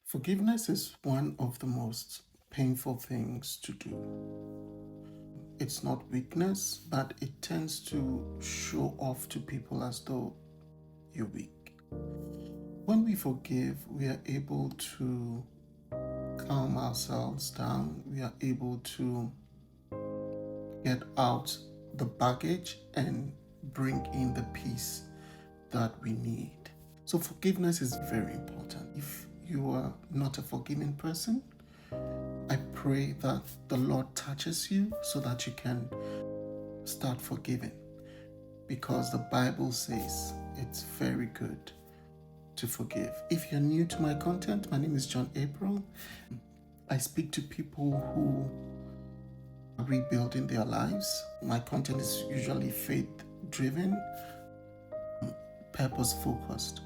Forgiveness is one of the most painful things to do. It's not weakness, but it tends to show off to people as though you're weak. When we forgive, we are able to calm ourselves down. We are able to get out the baggage and bring in the peace that we need. So forgiveness is very important. If you are not a forgiving person, I pray that the Lord touches you so that you can start forgiving, because the Bible says it's very good to forgive. If you're new to my content, my name is John April. I speak to people who are rebuilding their lives. My content is usually faith driven, purpose focused.